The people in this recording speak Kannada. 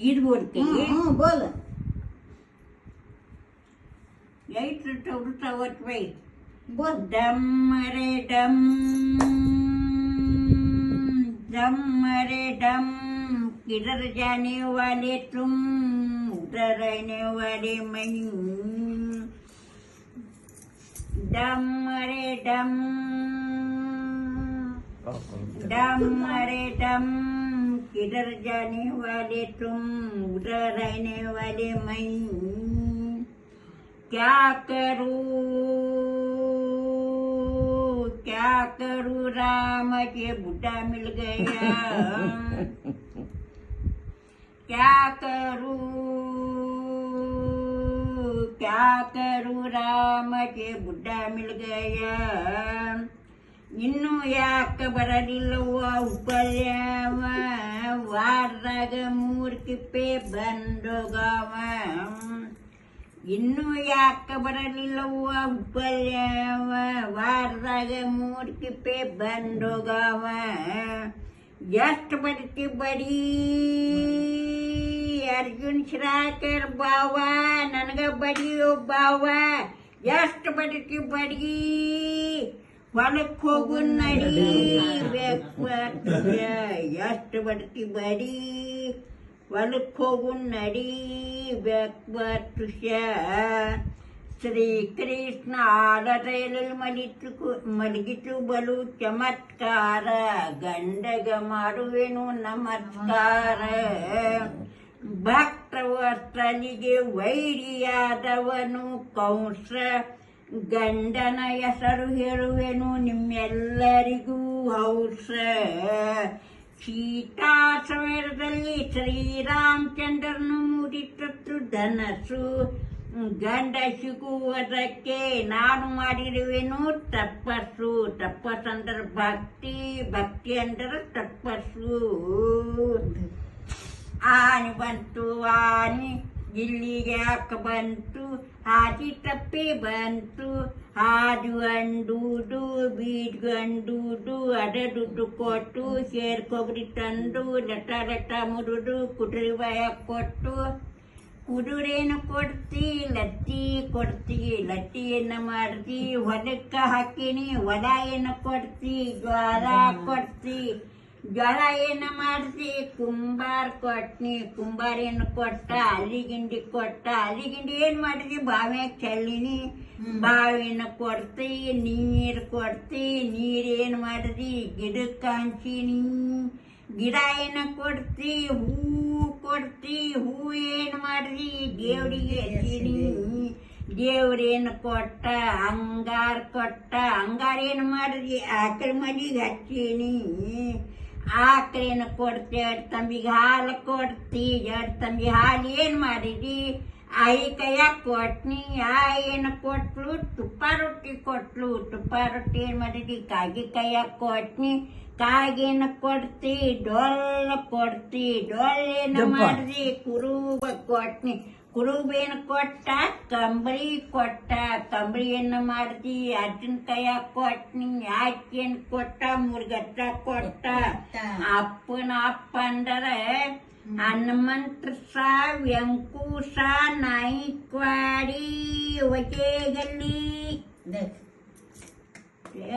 गीत बोलते बोल. यायचं चौरसावत बाई बोल. डम रे डम डम रे डम किधर जाने वाले तुम उधर रहने वाले मैं डम रे डम डम रे डम किधर जाने वाले तुम उधर रहने वाले मैं क्या करूं राम के बुढ़ा मिल गया क्या करूं राम के बुढ़ा मिल गया ಇನ್ನು ಯಾಕೆ ಬರಲಿಲ್ಲವ ಉಪಲ್ಯವ ವಾರದಾಗ ಮೂರ್ಕಿಪ್ಪೆ ಬಂದೋಗವ ಇನ್ನು ಯಾಕೆ ಬರಲಿಲ್ಲವ ಉಪಲ್ಯವ ವಾರದಾಗ ಮೂರ್ಕಿಪ್ಪೆ ಬಂದೋಗವ ಎಷ್ಟು ಬಡ್ತಿ ಬಡಿ ಅರ್ಜುನ್ ಶಿರಾಕರ್ ಬಾವ ನನಗ ಬಡಿಯೋ ಬಾವ ಎಷ್ಟು ಬಡ್ತಿ ಬಡಿ ಹೊಲಕ್ಕೆ ಹೋಗು ನಡಿ ಎಷ್ಟು ಬಡ್ತಿ ಬಡಿ ಹೊಲಕ್ಕೆ ಹೋಗು ನಡಿ ತುಷ್ಯ ಶ್ರೀಕೃಷ್ಣ ಆಲದಲ್ಲಿ ಮಲಗಿತು ಬಲು ಚಮತ್ಕಾರ ಗಂಡಗ ಮಾಡುವೆನು ನಮಸ್ಕಾರ ಭಕ್ತವಸ್ತನಿಗೆ ವೈರಿಯಾದವನು ಕಂಸ ಗಂಡನ ಹೆಸರು ಹೇಳುವೆನು ನಿಮ್ಮೆಲ್ಲರಿಗೂ ಹೌಸ ಸೀತಾ ಸಮಯದಲ್ಲಿ ಶ್ರೀರಾಮಚಂದ್ರನು ಮುಡಿತತ್ತು ಧನಸ್ಸು ಗಂಡ ಸಿಗುವುದಕ್ಕೆ ನಾನು ಮಾಡಿರುವೆನು ತಪಸ್ಸು ತಪಸ್ಸಂದ್ರೆ ಭಕ್ತಿ ಅಂದ್ರೆ ತಪಸ್ಸು ಆನೆ ಬಂತು ಆನೆ ಇಲ್ಲಿಗೆ ಯಾಕೆ ಬಂತು ಹಾದಿ ತಪ್ಪಿ ಬಂತು ಹಾದು ಅಂಡುದು ಬೀಡ್ಗಂಡುದು ಅದ ದುಡ್ಡು ಕೊಟ್ಟು ಸೇರ್ ಕೊಬ್ಬರಿ ತಂದು ಲಟ ಮುರಿದು ಕುದುರೆ ಬಾಯ ಕೊಟ್ಟು ಕುದುರೇನು ಕೊಡ್ತಿ ಲತ್ತಿ ಕೊಡ್ತಿ ಲತ್ತಿಯನ್ನು ಮಾಡ್ತಿ ಹೊಲಕ್ಕೆ ಹಾಕಿನಿ ಹೊಲ ಏನು ಕೊಡ್ತಿ ಜ್ವಾಳ ಕೊಡ್ತಿ ಜ್ವಾಳ ಏನು ಮಾಡ್ತಿ ಕುಂಬಾರ ಕೊಟ್ನಿ ಕುಂಬಾರ ಏನು ಕೊಟ್ಟ ಅಲ್ಲಿಗಿಂಡಿ ಕೊಟ್ಟ ಅಲ್ಲಿಗಿಂಡಿ ಏನ್ ಮಾಡಿದಿ ಬಾವ್ಯಾಗ ಚೆಲ್ಲಿನಿ ಬಾವಿನ ಕೊಡ್ತಿ ನೀರು ಕೊಡ್ತಿ ನೀರೇನು ಮಾಡಿದಿ ಗಿಡಕ್ಕೆ ಹಂಚಿನಿ ಗಿಡ ಏನು ಕೊಡ್ತಿ ಹೂ ಕೊಡ್ತಿ ಹೂ ಏನು ಮಾಡಿದಿ ದೇವ್ರಿಗೆ ಹಚ್ಚಿನಿ ದೇವ್ರೇನು ಕೊಟ್ಟ ಅಂಗಾರ ಏನು ಮಾಡಿದಿ ಆಕಳ ಮನೆಗೆ ಹಚ್ಚಿನಿ ಆಕಳೇನು ಕೊಡ್ತಿ ಎರಡು ತಂಬಿಗೆ ಹಾಲು ಕೊಡ್ತಿ ಎರಡು ತಂಬಿ ಹಾಲು ಏನು ಮಾಡಿದಿ ಆಯಿ ಕೈಯಾಗ ಕೊಟ್ನಿ ಏನು ಕೊಟ್ಲು ತುಪ್ಪ ರೊಟ್ಟಿ ಕೊಟ್ಲು ತುಪ್ಪ ರೊಟ್ಟಿ ಏನು ಮಾಡಿದಿ ಕಾಗಿ ಕೈಯಾಗ ಕೊಟ್ನಿ ಕಾಗೇನು ಕೊಡ್ತಿ ಡೊಳ್ಳ ಕೊಡ್ತಿ ಡೊಳ್ಳೇನು ಮಾಡಿದಿ ಕುರುಬ ಕೊಟ್ನಿ ಕುರುಬೇನು ಕೊಟ್ಟ ಕಂಬಳಿ ಕೊಟ್ಟ ಕಂಬಳಿಯನ್ನು ಮಾಡ್ತಿ ಅಜ್ಜನ ಕೈಯಾಗ ಕೊಟ್ನಿ ಆಕೆಯನ್ನು ಕೊಟ್ಟ ಮುರುಗಟ್ಟ ಕೊಟ್ಟ ಅಪ್ಪನ ಅಪ್ಪ ಅಂದರೆ ಹನುಮಂತ ವೆಂಕೂಸ ನಾಯಿಕ್ವಾಡಿ ಒಜೇಗಲ್ಲಿ